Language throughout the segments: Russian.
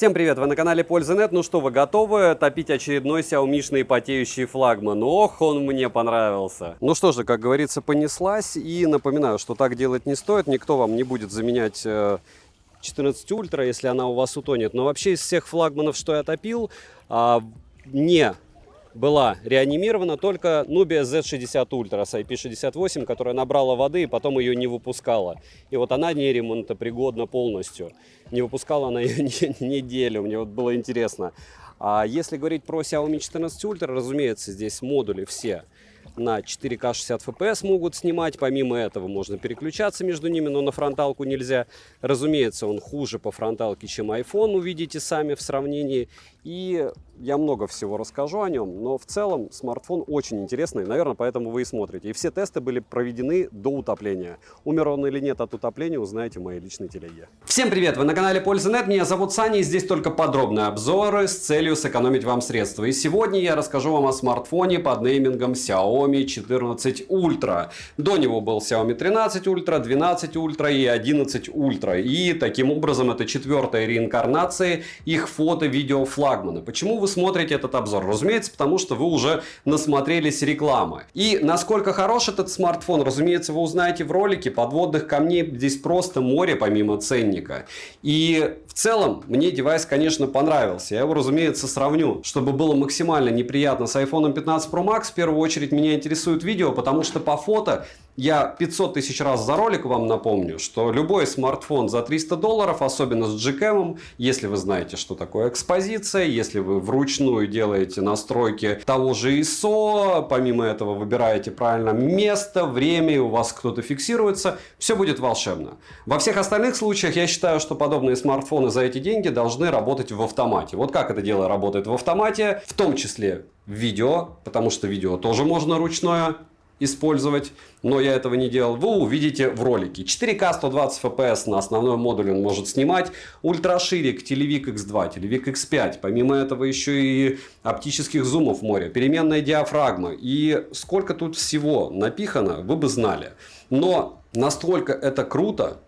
Всем привет, вы на канале Польза.нет. Ну что, вы готовы топить очередной Xiaomi-шный потеющий флагман? Ох, он мне понравился. Ну что же, как говорится, понеслась. И напоминаю, что так делать не стоит. Никто вам не будет заменять 14 Ультра, если она у вас утонет. Но вообще из всех флагманов, что я топил, не была реанимирована только Nubia Z60 Ultra с IP68, которая набрала воды и потом ее не выпускала. И вот она не ремонтопригодна полностью. Не выпускала она ее неделю, мне вот было интересно. А если говорить про Xiaomi 14 Ultra, разумеется, здесь модули все на 4К 60 FPS могут снимать. Помимо этого можно переключаться между ними, но на фронталку нельзя. Разумеется, он хуже по фронталке, чем iPhone, увидите сами в сравнении. И я много всего расскажу о нем, но в целом смартфон очень интересный, наверное, поэтому вы и смотрите. И все тесты были проведены до утопления. Умер он или нет от утопления, узнаете в моей личной телеге. Всем привет, вы на канале Польза.нет, меня зовут Саня, и здесь только подробные обзоры с целью сэкономить вам средства. И сегодня я расскажу вам о смартфоне под неймингом Xiaomi 14 Ultra. До него был Xiaomi 13 Ultra, 12 Ultra и 11 Ultra. И таким образом это четвертая реинкарнация их фото-видео флагмана. Почему вы смотрите этот обзор? Разумеется, потому что вы уже насмотрелись рекламы. И насколько хорош этот смартфон, разумеется, вы узнаете в ролике. Подводных камней здесь просто море помимо ценника. И в целом мне девайс, конечно, понравился. Я его, разумеется, сравню, чтобы было максимально неприятно с iPhone 15 Pro Max. В первую очередь меня интересует видео, потому что по фото я 500 тысяч раз за ролик вам напомню, что любой смартфон за $300, особенно с Gcam, если вы знаете, что такое экспозиция, если вы вручную делаете настройки того же ISO, помимо этого выбираете правильно место, время, и у вас кто-то фиксируется, все будет волшебно. Во всех остальных случаях я считаю, что подобные смартфоны за эти деньги должны работать в автомате. Вот как это дело работает в автомате, в том числе в видео, потому что видео тоже можно ручное использовать, но я этого не делал, вы увидите в ролике. 4К 120 FPS на основной модуль он может снимать, ультраширик, телевик X2, телевик X5, помимо этого еще и оптических зумов море, переменная диафрагма, и сколько тут всего напихано, вы бы знали. Но настолько это круто,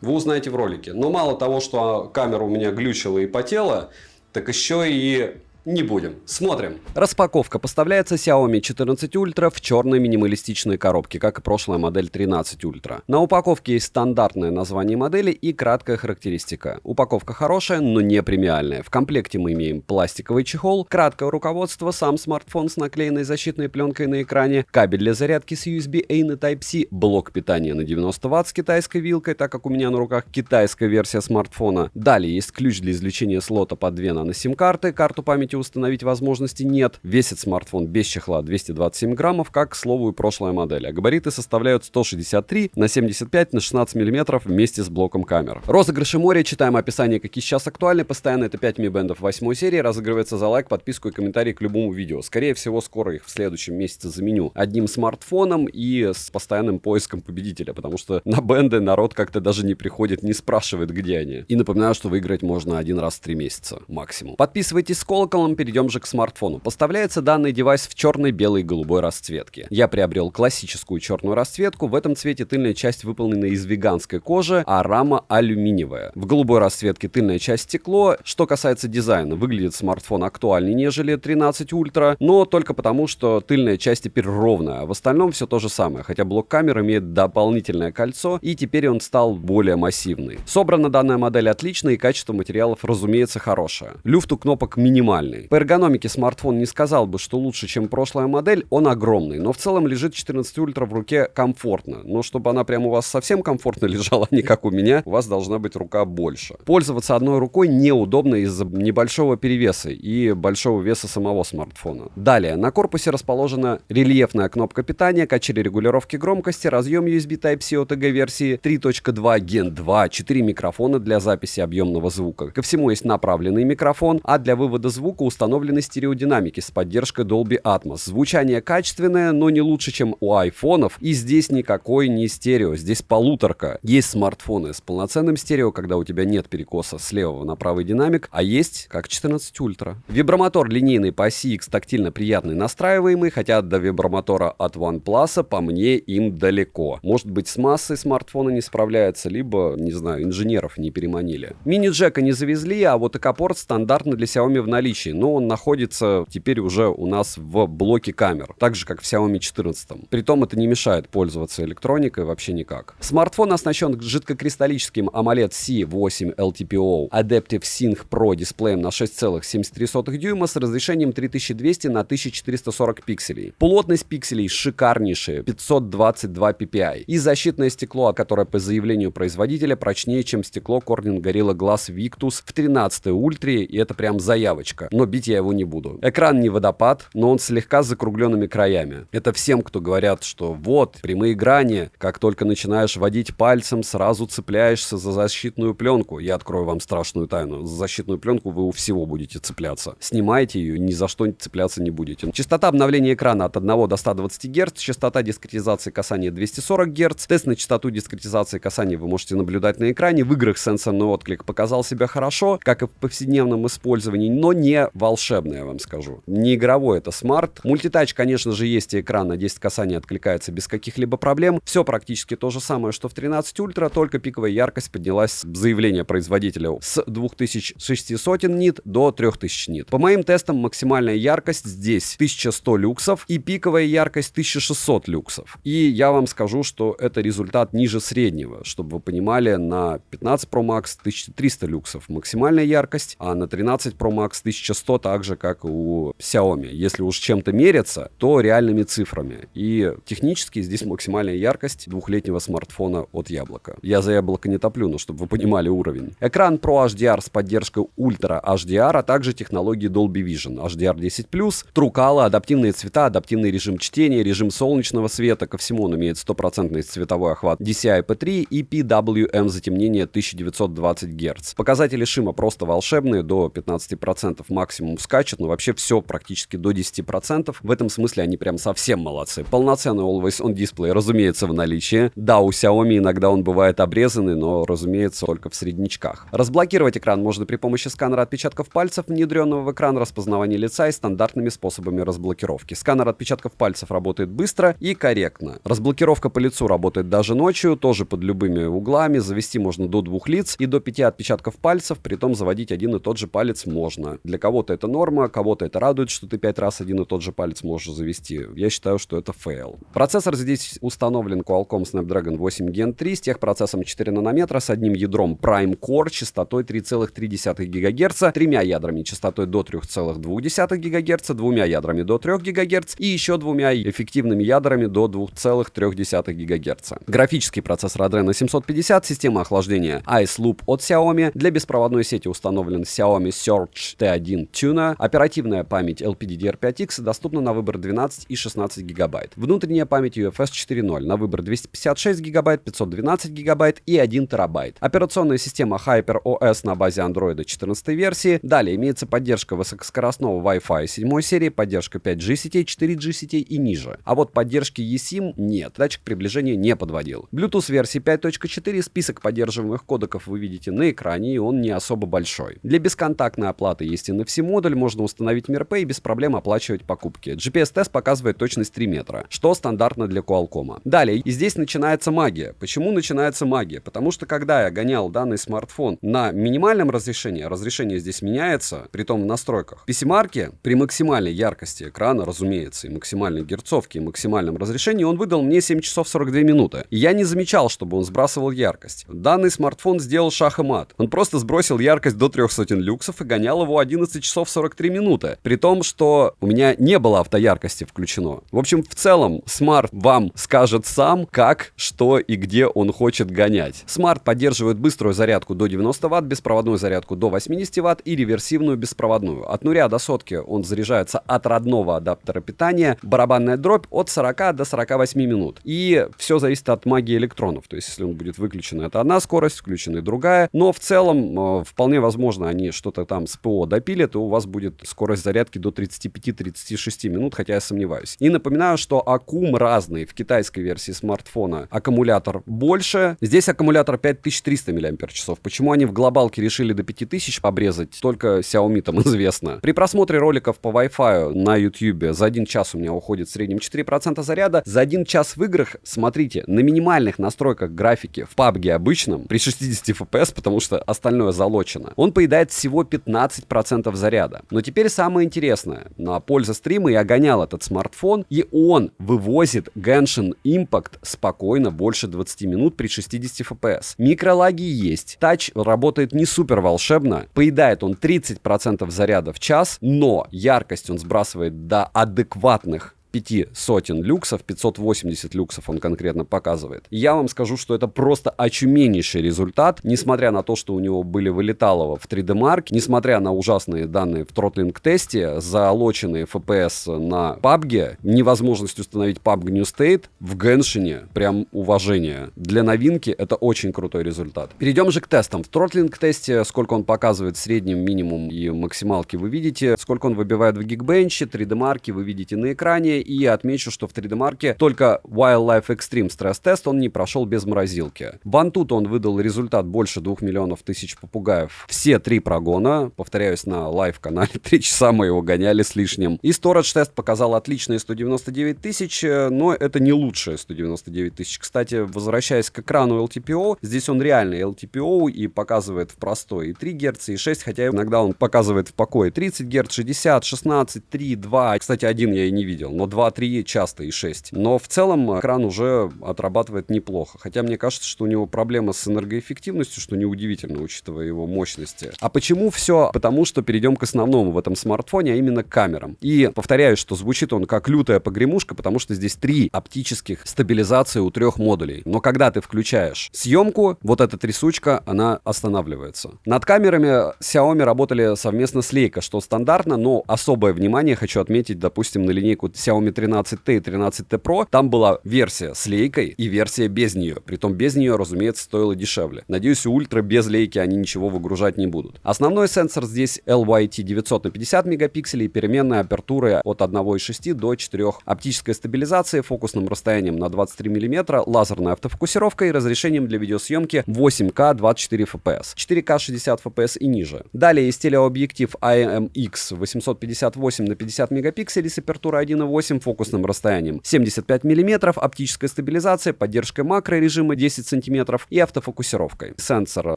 вы узнаете в ролике. Но мало того, что камера у меня глючила и потела, так еще и не будем. Смотрим. Распаковка. Поставляется Xiaomi 14 Ultra в черной минималистичной коробке, как и прошлая модель 13 Ultra. На упаковке есть стандартное название модели и краткая характеристика. Упаковка хорошая, но не премиальная. В комплекте мы имеем пластиковый чехол, краткое руководство, сам смартфон с наклеенной защитной пленкой на экране, кабель для зарядки с USB-A на Type-C, блок питания на 90 Вт с китайской вилкой, так как у меня на руках китайская версия смартфона. Далее есть ключ для извлечения слота под 2 нано-сим-карты, карту памяти установить возможности нет. Весит смартфон без чехла 227 граммов, как, к слову, и прошлая модель. А габариты составляют 163 на 75 на 16 миллиметров вместе с блоком камер. Розыгрыши моря. Читаем описание, какие сейчас актуальны. Постоянно это 5 Mi Band 8 серии. Разыгрывается за лайк, подписку и комментарий к любому видео. Скорее всего, скоро их в следующем месяце заменю одним смартфоном и с постоянным поиском победителя, потому что на бенды народ как-то даже не приходит, не спрашивает, где они. И напоминаю, что выиграть можно один раз в 3 месяца максимум. Подписывайтесь с колоколом. Перейдем же к смартфону. Поставляется данный девайс в черной, белой и голубой расцветке. Я приобрел классическую черную расцветку. В этом цвете тыльная часть выполнена из веганской кожи, а рама алюминиевая. В голубой расцветке тыльная часть стекло. Что касается дизайна, выглядит смартфон актуальнее, нежели 13 Ultra, но только потому, что тыльная часть теперь ровная. А в остальном все то же самое, хотя блок камер имеет дополнительное кольцо, и теперь он стал более массивный. Собрана данная модель отлично, и качество материалов, разумеется, хорошее. Люфт у кнопок минимальный. По эргономике смартфон не сказал бы, что лучше, чем прошлая модель, он огромный, но в целом лежит 14 Ultra в руке комфортно. Но чтобы она прямо у вас совсем комфортно лежала, не как у меня, у вас должна быть рука больше. Пользоваться одной рукой неудобно из-за небольшого перевеса и большого веса самого смартфона. Далее, на корпусе расположена рельефная кнопка питания, качели регулировки громкости, разъем USB Type-C OTG версии 3.2 Gen 2, 4 микрофона для записи объемного звука. Ко всему есть направленный микрофон, а для вывода звука коробка установлены стереодинамики с поддержкой Dolby Atmos. Звучание качественное, но не лучше, чем у айфонов. И здесь никакой не стерео, здесь полуторка. Есть смартфоны с полноценным стерео, когда у тебя нет перекоса с левого на правый динамик, а есть как 14 Ultra. Вибромотор линейный по оси X, тактильно приятный, настраиваемый, хотя до вибромотора от OnePlus по мне им далеко. Может быть, с массой смартфона не справляется, либо, не знаю, инженеров не переманили. Мини-джека не завезли, а вот ЭК-порт стандартно для Xiaomi в наличии, но он находится теперь уже у нас в блоке камер, так же как в Xiaomi 14. Притом это не мешает пользоваться электроникой вообще никак. Смартфон оснащен жидкокристаллическим AMOLED C8 LTPO Adaptive Sync Pro дисплеем на 6,73 дюйма с разрешением 3200 на 1440 пикселей. Плотность пикселей шикарнейшая, 522 ppi. И защитное стекло, которое по заявлению производителя прочнее, чем стекло Corning Gorilla Glass Victus в 13 ультре, и это прям заявочка. Но бить я его не буду. Экран не водопад, но он слегка с закругленными краями. Это всем, кто говорят, что вот, прямые грани, как только начинаешь водить пальцем, сразу цепляешься за защитную пленку. Я открою вам страшную тайну. За защитную пленку вы у всего будете цепляться. Снимайте ее, ни за что цепляться не будете. Частота обновления экрана от 1 до 120 Гц, частота дискретизации касания 240 Гц. Тест на частоту дискретизации касания вы можете наблюдать на экране. В играх сенсорный отклик показал себя хорошо, как и в повседневном использовании, но не волшебный, я вам скажу. Не игровой это смарт. Мультитач, конечно же, есть, и экран на 10 касаний откликается без каких-либо проблем. Все практически то же самое, что в 13 Ультра, только пиковая яркость поднялась, заявление производителя, с 2600 нит до 3000 нит. По моим тестам, максимальная яркость здесь 1100 люксов и пиковая яркость 1600 люксов. И я вам скажу, что это результат ниже среднего. Чтобы вы понимали, на 15 Pro Max 1300 люксов максимальная яркость, а на 13 Pro Max 1100, так же, как и у Xiaomi. Если уж чем-то мериться, то реальными цифрами. И технически здесь максимальная яркость двухлетнего смартфона от Яблока. Я за Яблоко не топлю, но чтобы вы понимали уровень. Экран Pro HDR с поддержкой Ultra HDR, а также технологии Dolby Vision, HDR10+, True Color, адаптивные цвета, адаптивный режим чтения, режим солнечного света. Ко всему он имеет 100% цветовой охват DCI-P3 и PWM затемнение 1920 Гц. Показатели шима просто волшебные, до 15% максимум скачет, но вообще все практически до 10%. В этом смысле они прям совсем молодцы. Полноценный Always On Display, разумеется, в наличии. Да, у Xiaomi иногда он бывает обрезанный, но, разумеется, только в среднячках. Разблокировать экран можно при помощи сканера отпечатков пальцев, внедренного в экран, распознавания лица и стандартными способами разблокировки. Сканер отпечатков пальцев работает быстро и корректно. Разблокировка по лицу работает даже ночью, тоже под любыми углами. Завести можно до 2 лиц и до 5 отпечатков пальцев, притом заводить один и тот же палец можно. Для кого-то это норма, кого-то это радует, что ты 5 раз один и тот же палец можешь завести. Я считаю, что это фейл. Процессор здесь установлен Qualcomm Snapdragon 8 Gen 3 с техпроцессом 4 нанометра с одним ядром Prime Core частотой 3,3 ГГц, 3 ядрами частотой до 3,2 ГГц, 2 ядрами до 3 ГГц и еще 2 эффективными ядрами до 2,3 ГГц. Графический процессор Adreno 750, система охлаждения Ice Loop от Xiaomi. Для беспроводной сети установлен Xiaomi Surge T1 Tuner. Оперативная память LPDDR5X доступна на выбор 12 и 16 ГБ. Внутренняя память UFS 4.0 на выбор 256 ГБ, 512 ГБ и 1 ТБ. Операционная система HyperOS на базе Android 14 версии. Далее имеется поддержка высокоскоростного Wi-Fi 7 серии, поддержка 5G сетей, 4G сетей и ниже. А вот поддержки eSIM нет. Датчик приближения не подводил. Bluetooth версии 5.4, список поддерживаемых кодеков вы видите на экране, и он не особо большой. Для бесконтактной оплаты есть NFC-модуль, можно установить MirPay и без проблем оплачивать покупки. GPS-тест показывает точность 3 метра, что стандартно для Qualcomm. Далее, и здесь начинается магия. Почему начинается магия? Потому что когда я гонял данный смартфон на минимальном разрешении, разрешение здесь меняется, притом в настройках, в PC-марке при максимальной яркости экрана, разумеется, и максимальной герцовке, и максимальном разрешении, он выдал мне 7 часов 42 минуты. И я не замечал, чтобы он сбрасывал яркость. Данный смартфон сделал шах и мат. Он просто сбросил яркость до 300 люксов и гонял его 11 часов 43 минуты. При том, что у меня не было автояркости включено. В общем, в целом, смарт вам скажет сам, как, что и где он хочет гонять. Смарт поддерживает быструю зарядку до 90 Вт, беспроводную зарядку до 80 Вт и реверсивную беспроводную. От 0 до сотки он заряжается от родного адаптера питания. Барабанная дробь от 40 до 48 минут. И все зависит от магии электронов. То есть, если он будет выключен, это одна скорость, включена другая. Но в целом, вполне возможно, они что-то там с ПО допилят то у вас будет скорость зарядки до 35-36 минут, хотя я сомневаюсь. И напоминаю, что аккум разный. В китайской версии смартфона аккумулятор больше. Здесь аккумулятор 5300 мАч. Почему они в глобалке решили до 5000 обрезать, только Xiaomi там известно. При просмотре роликов по Wi-Fi на YouTube за 1 час у меня уходит в среднем 4% заряда. За 1 час в играх, смотрите, на минимальных настройках графики в PUBG обычном, при 60 FPS, потому что остальное залочено, он поедает всего 15% заряда. Но теперь самое интересное. На пользу стрима я гонял этот смартфон, и он вывозит Genshin Impact спокойно больше 20 минут при 60 FPS. Микролаги есть. Тач работает не супер волшебно. Поедает он 30% заряда в час, но яркость он сбрасывает до адекватных 500 люксов, 580 люксов он конкретно показывает. Я вам скажу, что это просто очуменнейший результат, несмотря на то, что у него были вылеталово в 3D Mark, несмотря на ужасные данные в Throttling тесте, залоченные FPS на PUBG, невозможность установить PUBG New State, в Genshin прям уважение. Для новинки это очень крутой результат. Перейдем же к тестам. В Throttling тесте, сколько он показывает в среднем, минимум и максималки вы видите, сколько он выбивает в Geekbench, 3D Mark вы видите на экране. И я отмечу, что в 3D Mark только Wildlife Extreme стресс-тест он не прошел без морозилки. В Antutu он выдал результат больше 2 миллионов тысяч попугаев. Все 3 прогона. Повторяюсь, на лайв-канале 3 часа мы его гоняли с лишним. И Storage-тест показал отличные 199 тысяч, но это не лучшие 199 тысяч. Кстати, возвращаясь к экрану LTPO, здесь он реальный LTPO и показывает в простой и 3 Гц, и 6, хотя иногда он показывает в покое 30 Гц, 60, 16, 3, 2. Кстати, один я и не видел, но 2-3 часто и 6. Но в целом экран уже отрабатывает неплохо. Хотя мне кажется, что у него проблема с энергоэффективностью, что неудивительно, учитывая его мощности. А почему все? Потому что перейдем к основному в этом смартфоне, а именно к камерам. И повторяю, что звучит он как лютая погремушка, потому что здесь 3 оптических стабилизации у 3 модулей. Но когда ты включаешь съемку, вот эта трясучка, она останавливается. Над камерами Xiaomi работали совместно с Leica, что стандартно, но особое внимание хочу отметить, допустим, на линейку Xiaomi 13T и 13T Pro, там была версия с лейкой и версия без нее. Притом без нее, разумеется, стоило дешевле. Надеюсь, у Ультра без лейки они ничего выгружать не будут. Основной сенсор здесь LYT 900 на 50 мегапикселей, переменная апертура от 1,6 до 4, оптическая стабилизация, фокусным расстоянием на 23 мм, лазерная автофокусировка и разрешением для видеосъемки 8К 24 FPS, 4К 60 FPS и ниже. Далее есть телеобъектив IMX 858 на 50 мегапикселей с апертурой 1,8, фокусным расстоянием 75 мм, оптическая стабилизация, поддержкой макрорежима 10 см и автофокусировкой. Сенсор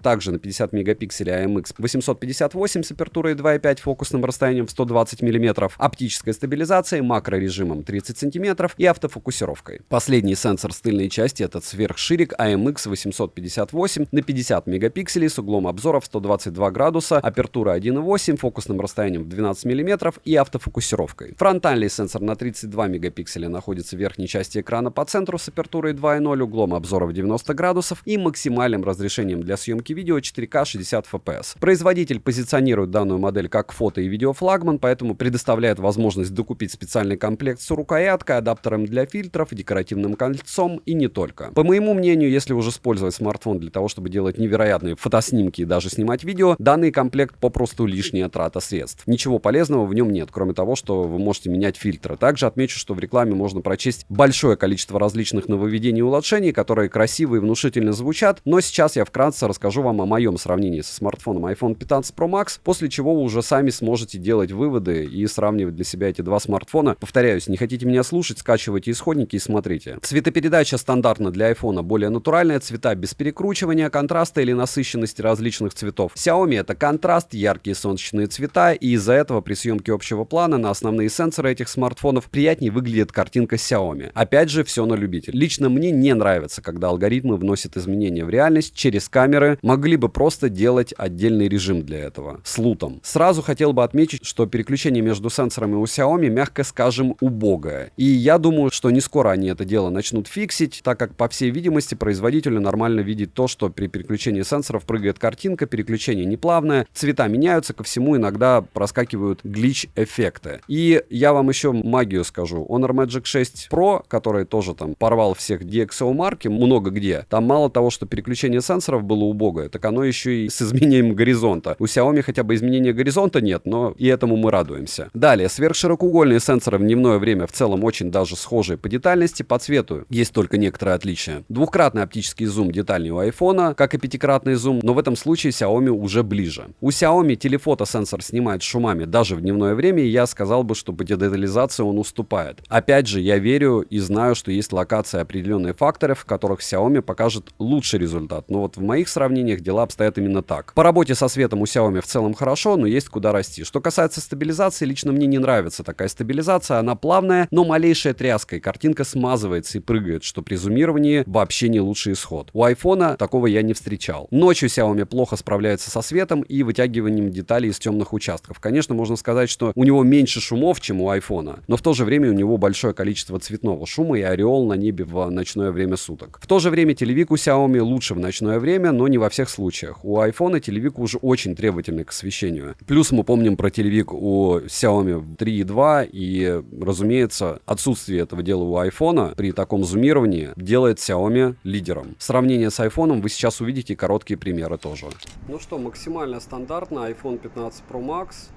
также на 50 мегапикселей IMX 858 с апертурой 2,5, фокусным расстоянием в 120 мм, оптическая стабилизация, макрорежимом 30 см и автофокусировкой. Последний сенсор с тыльной части — это сверхширик IMX 858 на 50 мегапикселей с углом обзора в 122 градуса, апертура 1,8, фокусным расстоянием в 12 мм и автофокусировкой. Фронтальный сенсор на 32 мегапикселя находится в верхней части экрана по центру с апертурой 2.0, углом обзора в 90 градусов и максимальным разрешением для съемки видео 4К 60 FPS. Производитель позиционирует данную модель как фото- и видеофлагман, поэтому предоставляет возможность докупить специальный комплект с рукояткой, адаптером для фильтров, декоративным кольцом и не только. По моему мнению, если уже использовать смартфон для того, чтобы делать невероятные фотоснимки и даже снимать видео, данный комплект попросту лишняя трата средств. Ничего полезного в нем нет, кроме того, что вы можете менять фильтры. Также отмечу, что в рекламе можно прочесть большое количество различных нововведений и улучшений, которые красиво и внушительно звучат, но сейчас я вкратце расскажу вам о моем сравнении со смартфоном iPhone 15 Pro Max, после чего вы уже сами сможете делать выводы и сравнивать для себя эти два смартфона. Повторяюсь, не хотите меня слушать, скачивайте исходники и смотрите. Цветопередача стандартно для iPhone более натуральная, цвета без перекручивания, контраста или насыщенности различных цветов. Xiaomi — это контраст, яркие солнечные цвета, и из-за этого при съемке общего плана на основные сенсоры этих смартфонов приятнее выглядит картинка Xiaomi. Опять же, все на любителя. Лично мне не нравится, когда алгоритмы вносят изменения в реальность через камеры. Могли бы просто делать отдельный режим для этого, с лутом. Сразу хотел бы отметить, что переключение между сенсорами у Xiaomi, мягко скажем, убогое. И я думаю, что не скоро они это дело начнут фиксить, так как, по всей видимости, производителю нормально видеть то, что при переключении сенсоров прыгает картинка, переключение неплавное, цвета меняются, ко всему иногда проскакивают глич-эффекты. И я вам еще магию скажу. Honor Magic 6 Pro, который тоже там порвал всех DxO марки много где, там мало того, что переключение сенсоров было убогое, так оно еще и с изменением горизонта. У Xiaomi хотя бы изменения горизонта нет, но и этому мы радуемся. Далее, сверхширокоугольные сенсоры в дневное время в целом очень даже схожие по детальности, по цвету. Есть только некоторые отличия. Двухкратный оптический зум детальнее у iPhone, как и пятикратный зум, но в этом случае Xiaomi уже ближе. У Xiaomi телефотосенсор снимает шумами даже в дневное время, и я сказал бы, что по детализации он уступает. Опять же, я верю и знаю, что есть локации определенные факторы, в которых Xiaomi покажет лучший результат. Но вот в моих сравнениях дела обстоят именно так. По работе со светом у Xiaomi в целом хорошо, но есть куда расти. Что касается стабилизации, лично мне не нравится такая стабилизация. Она плавная, но малейшая тряска, и картинка смазывается и прыгает, что при зумировании вообще не лучший исход. У iPhone такого я не встречал. Ночью Xiaomi плохо справляется со светом и вытягиванием деталей из темных участков. Конечно, можно сказать, что у него меньше шумов, чем у iPhone, но в то же время у него большое количество цветного шума и ореол на небе в ночное время суток. В то же время телевик у Xiaomi лучше в ночное время, но не во всех случаях. У iPhone телевик уже очень требовательный к освещению. Плюс мы помним про телевик у Xiaomi 3.2, и, разумеется, отсутствие этого дела у iPhone при таком зумировании делает Xiaomi лидером. Сравнение с iPhone вы сейчас увидите, короткие примеры тоже. Ну что, максимально стандартно iPhone 15 Pro Max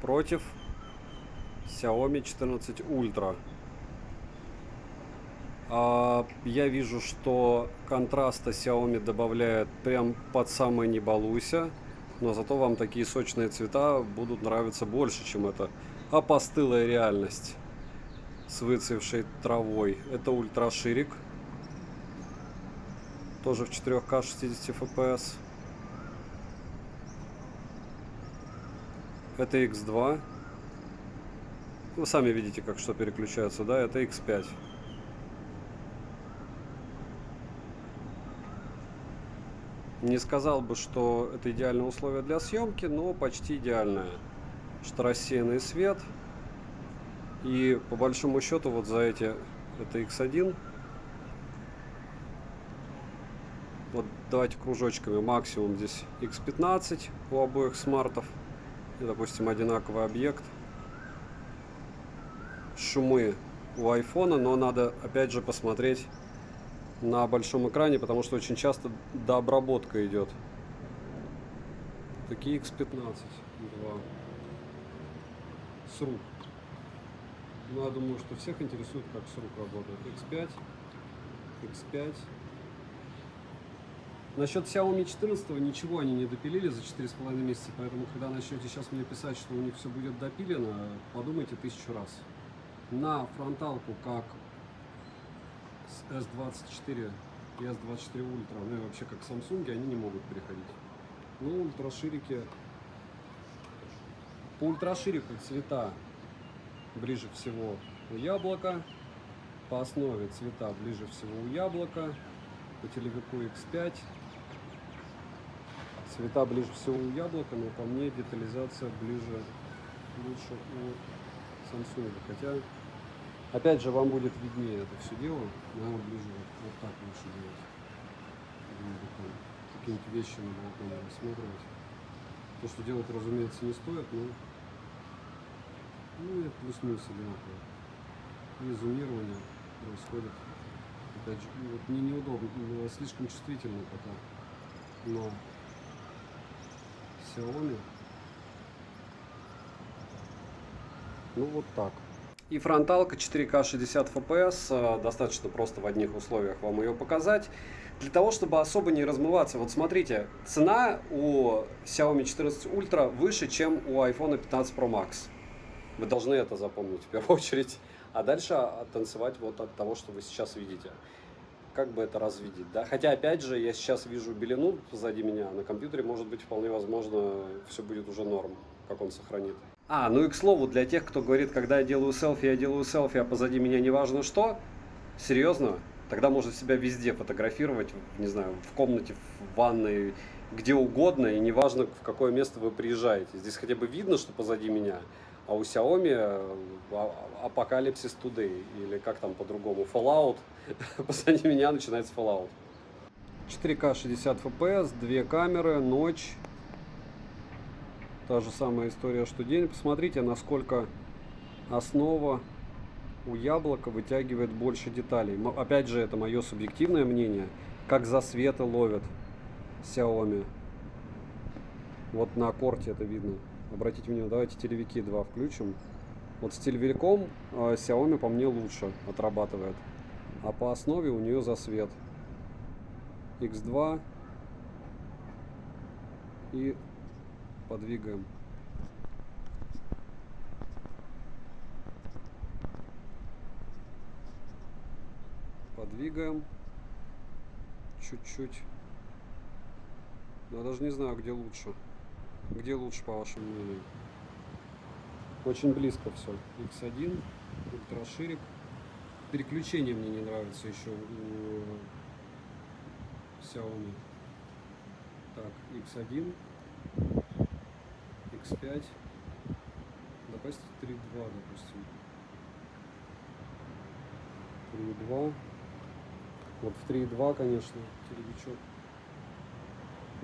против Xiaomi 14 Ultra. Я вижу, что контраста Xiaomi добавляет прям под самое не балуйся, но зато вам такие сочные цвета будут нравиться больше, чем эта опостылая реальность с выцвевшей травой. Это ультраширик, тоже в 4К 60 FPS. Это X2. Вы сами видите, как что переключается, да? Это X5. Не сказал бы, что это идеальное условие для съемки, но почти идеальное. Что рассеянный свет. И по большому счету вот за эти, это X1. Вот давайте кружочками, максимум здесь X15 у обоих смартов. И, допустим, одинаковый объект. Шумы у iPhone, но надо опять же посмотреть на большом экране, потому что очень часто дообработка идет. Такие X15 2 с рук. Ну, я думаю, что всех интересует, как с рук работает. X5, X5. Насчет Xiaomi 14 ничего они не допилили за 4,5 месяца, поэтому когда начнете сейчас мне писать, что у них все будет допилено, подумайте 1000 раз. На фронталку, как с S24 и S24 Ultra, ну и вообще как Samsung, они не могут переходить. Ну, ультраширики. По ультраширику цвета ближе всего у яблока. По основе цвета ближе всего у яблока. По телевику X5. Цвета ближе всего у яблока, но по мне детализация лучше у Samsung. Хотя, опять же, вам будет виднее это все дело. Наверное, ближе вот так лучше делать. Какие-нибудь вещи на балконе рассматривать. То, что делать, разумеется, не стоит, но это плюс-минус одинаково. И зумирование происходит. Опять же, вот мне неудобно, слишком чувствительно пока. Но Xiaomi. Ну вот так. И фронталка 4К 60 FPS, достаточно просто в одних условиях вам ее показать. Для того, чтобы особо не размываться. Вот смотрите, цена у Xiaomi 14 Ultra выше, чем у iPhone 15 Pro Max. Вы должны это запомнить в первую очередь. А дальше оттанцевать вот от того, что вы сейчас видите. Как бы это развидеть, да? Хотя, опять же, я сейчас вижу белину позади меня. На компьютере, может быть, вполне возможно, все будет уже норм, как он сохранит. Ну и к слову, для тех, кто говорит, когда я делаю селфи, а позади меня не важно что. Серьезно? Тогда можно себя везде фотографировать, не знаю, в комнате, в ванной, где угодно, и неважно, в какое место вы приезжаете. Здесь хотя бы видно, что позади меня. А у Xiaomi Apocalypse Today, или как там по-другому, Fallout, позади меня начинается Fallout. 4К 60 FPS, две камеры, ночь. Та же самая история, что день. Посмотрите, насколько основа у яблока вытягивает больше деталей. Опять же, это мое субъективное мнение, как засветы ловят Xiaomi. Вот на корте это видно. Обратите внимание, давайте телевики 2 включим. Вот с телевиком Xiaomi по мне лучше отрабатывает. А по основе у нее засвет. X2. И подвигаем. Подвигаем. Чуть-чуть. Я даже не знаю, где лучше. Где лучше, по вашему мнению? Очень близко все. X1, ультраширик. Переключение мне не нравится еще у Xiaomi. Так, X1, X5. Допустим, 3.2, допустим. 3.2. Вот в 3.2, конечно, телевичок.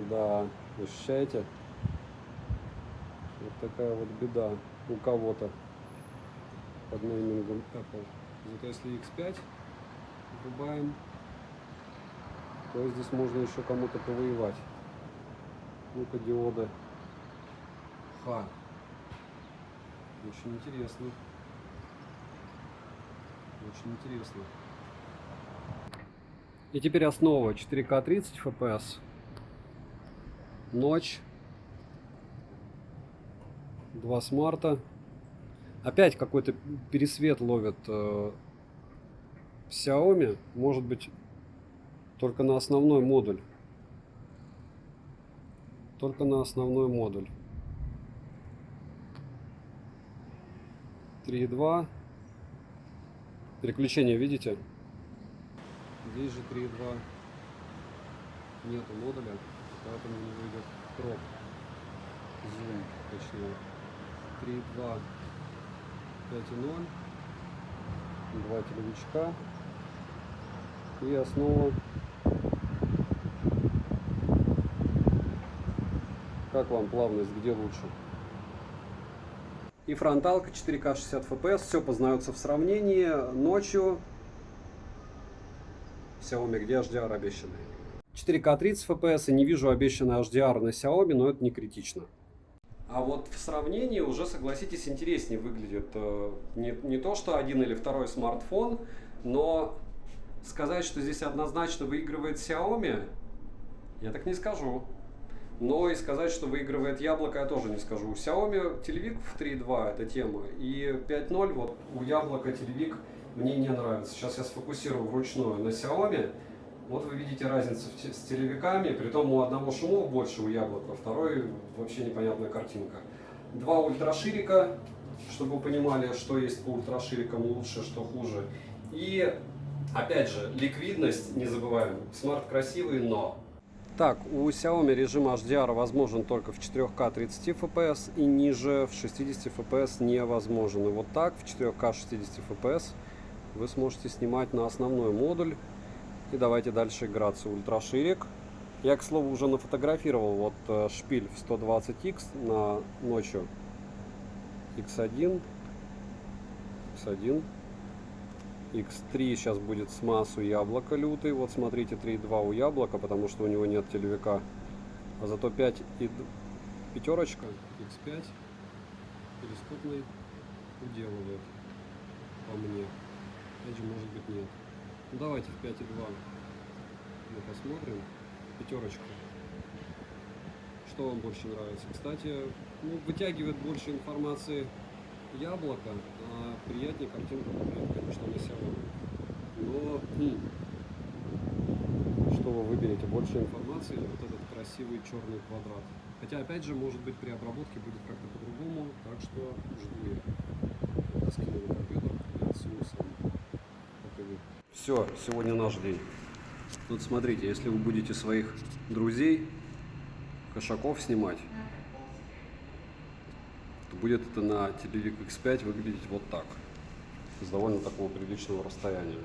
Да, ощущаете? Вот такая вот беда у кого-то под неймингом Apple. Зато если X5 врубаем, то здесь можно еще кому-то повоевать. Ну-ка, диоды. Ха. Очень интересно. Очень интересно. И теперь основа 4К 30 FPS. Ночь. 2 смарта. Опять какой-то пересвет ловит Xiaomi. Может быть, только на основной модуль. Только на основной модуль. 3.2. Переключение, видите? Здесь же 3.2. Нету модуля, поэтому не выйдет кроп. Зум, точнее. 3.2. 5.0. 2 телевичка. И основа. Как вам плавность, где лучше? И фронталка 4К 60 FPS, все познается в сравнении. Ночью Xiaomi, где HDR обещанный? 4К 30 FPS, и не вижу обещанный HDR на Xiaomi, но это не критично. А вот в сравнении уже, согласитесь, интереснее выглядит не то, что один или второй смартфон, но сказать, что здесь однозначно выигрывает Xiaomi, я так не скажу. Но и сказать, что выигрывает яблоко, я тоже не скажу. У Xiaomi телевик в 3.2 это тема, и 5.0 вот у яблока телевик мне не нравится. Сейчас я сфокусирую вручную на Xiaomi. Вот вы видите разницу с телевиками, притом у одного шумов больше у яблока, второй вообще непонятная картинка. 2 ультраширика, чтобы вы понимали, что есть по ультраширикам лучше, что хуже. И опять же, ликвидность, не забываем, смарт красивый, но... Так, у Xiaomi режим HDR возможен только в 4К 30 FPS и ниже в 60 FPS невозможен. И вот так в 4К 60 FPS вы сможете снимать на основной модуль. И давайте дальше играться. Ультраширик. Я, к слову, уже нафотографировал вот шпиль в 120X на ночью. X1. X1. X3 сейчас будет с массу яблока лютый. Вот смотрите, 3.2 у яблока, потому что у него нет телевика. А зато 5 и пятерочка, X5, телескопный уделывает по мне. Опять же, может быть, нет. Ну, давайте в 5.2 мы посмотрим. Пятерочка. Что вам больше нравится? Кстати, ну, вытягивает больше информации яблоко, а приятнее картинка выглядит, конечно, на Xiaomi. Но что вы выберете? Больше информации или вот этот красивый черный квадрат? Хотя, опять же, может быть, при обработке будет как-то по-другому, так что жду я. Я скину на компьютер и отсюда сам покажу. Все, сегодня наш день. Вот смотрите, если вы будете своих друзей, кошаков снимать, будет это на телевик X5 выглядеть вот так, с довольно такого приличного расстояния.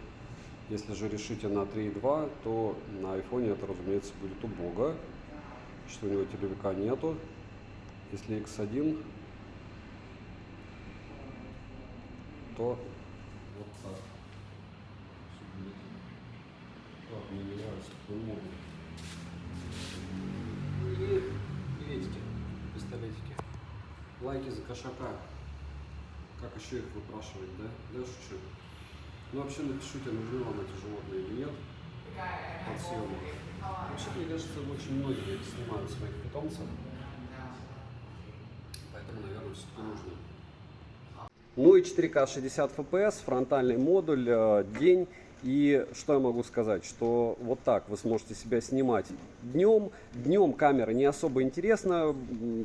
Если же решите на 3.2, то на айфоне это, разумеется, будет убого, что у него телевика нету. Если X1, то Вот так. Как мне не нравится такой модуль. И билетики, пистолетики. Лайки за кошака. Как еще их выпрашивать, да? Да, шучу. Ну вообще напишите, нужны вам эти животные или нет под съемок. Вообще, мне кажется, очень многие снимают своих питомцев. Поэтому, наверное, все-таки нужно. Ну и 4К 60 FPS, фронтальный модуль, день. И что я могу сказать, что вот так вы сможете себя снимать днем. Днем камера не особо интересна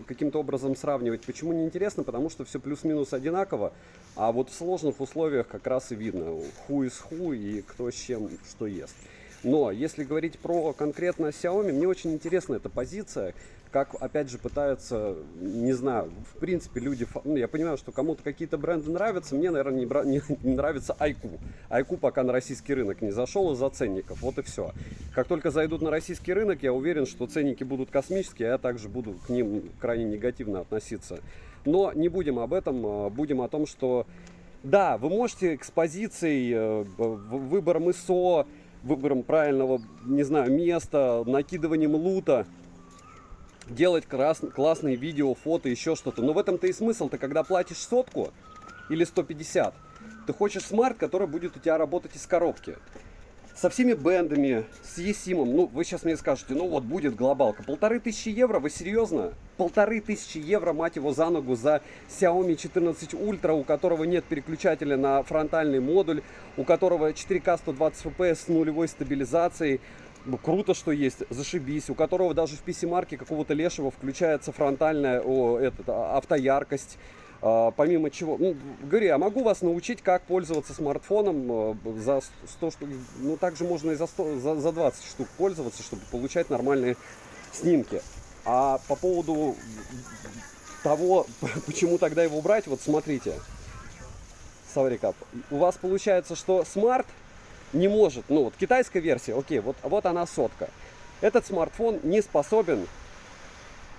каким-то образом сравнивать. Почему не интересно? Потому что все плюс-минус одинаково. А вот в сложных условиях как раз и видно, who is who и кто с чем что ест. Но если говорить про конкретно Xiaomi, мне очень интересна эта позиция, как, опять же, пытаются, не знаю, в принципе, люди, ну, я понимаю, что кому-то какие-то бренды нравятся, мне, наверное, не нравится iQOO. iQOO пока на российский рынок не зашел из-за ценников, вот и все. Как только зайдут на российский рынок, я уверен, что ценники будут космические, а я также буду к ним крайне негативно относиться. Но не будем об этом, будем о том, что, да, вы можете экспозицией, выбором ISO, выбором правильного, не знаю, места, накидыванием лута делать классные видео, фото, еще что-то. Но в этом-то и смысл. Ты когда платишь 100 или 150, ты хочешь смарт, который будет у тебя работать из коробки. Со всеми бендами, с eSIM. Ну, вы сейчас мне скажете, ну вот будет глобалка. 1500 евро, вы серьезно? 1500 евро, мать его, за ногу за Xiaomi 14 Ultra, у которого нет переключателя на фронтальный модуль, у которого 4К 120 FPS с нулевой стабилизацией. Круто, что есть, зашибись. У которого даже в PC-марке какого-то лешего включается фронтальная автояркость. Помимо чего, ну, говорю, я могу вас научить, как пользоваться смартфоном за 100 штук. Ну, также можно и за 20 штук пользоваться, чтобы получать нормальные снимки. А по поводу того, почему тогда его брать, вот смотрите. Саврикап, у вас получается, что смарт не может, ну вот китайская версия, окей, вот она 100. Этот смартфон не способен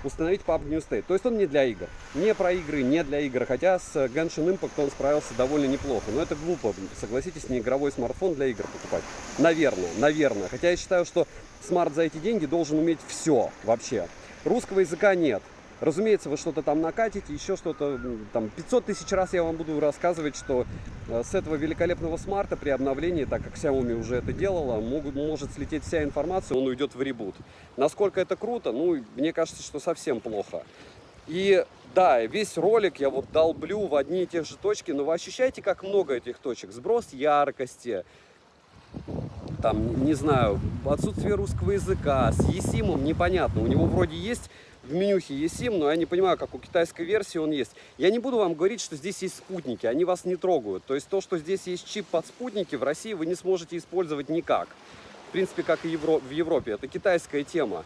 установить PUBG New State. То есть он не для игр. Не про игры, не для игр. Хотя с Genshin Impact он справился довольно неплохо. Но это глупо, согласитесь, не игровой смартфон для игр покупать. Наверное. Хотя я считаю, что смарт за эти деньги должен уметь все вообще. Русского языка нет. Разумеется, вы что-то там накатите, еще что-то, там 500 тысяч раз я вам буду рассказывать, что с этого великолепного смарта при обновлении, так как Xiaomi уже это делала, может слететь вся информация, он уйдет в ребут. Насколько это круто? Ну, мне кажется, что совсем плохо. И да, весь ролик я вот долблю в одни и те же точки, но вы ощущаете, как много этих точек? Сброс яркости, там, не знаю, отсутствие русского языка, с eSIM непонятно, у него вроде есть в менюхе eSIM, но я не понимаю, как у китайской версии он есть. Я не буду вам говорить, что здесь есть спутники, они вас не трогают. То есть то, что здесь есть чип под спутники, в России вы не сможете использовать никак. В принципе, как и в Европе. Это китайская тема.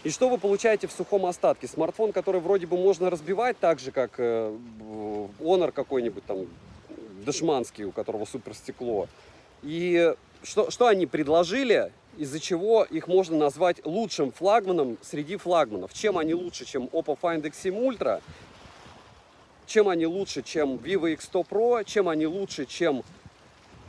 И что вы получаете в сухом остатке? Смартфон, который вроде бы можно разбивать так же, как Honor какой-нибудь там, дешманский, у которого супер стекло. И что они предложили, из-за чего их можно назвать лучшим флагманом среди флагманов? Чем они лучше, чем Oppo Find X7 Ultra? Чем они лучше, чем Vivo X100 Pro? Чем они лучше, чем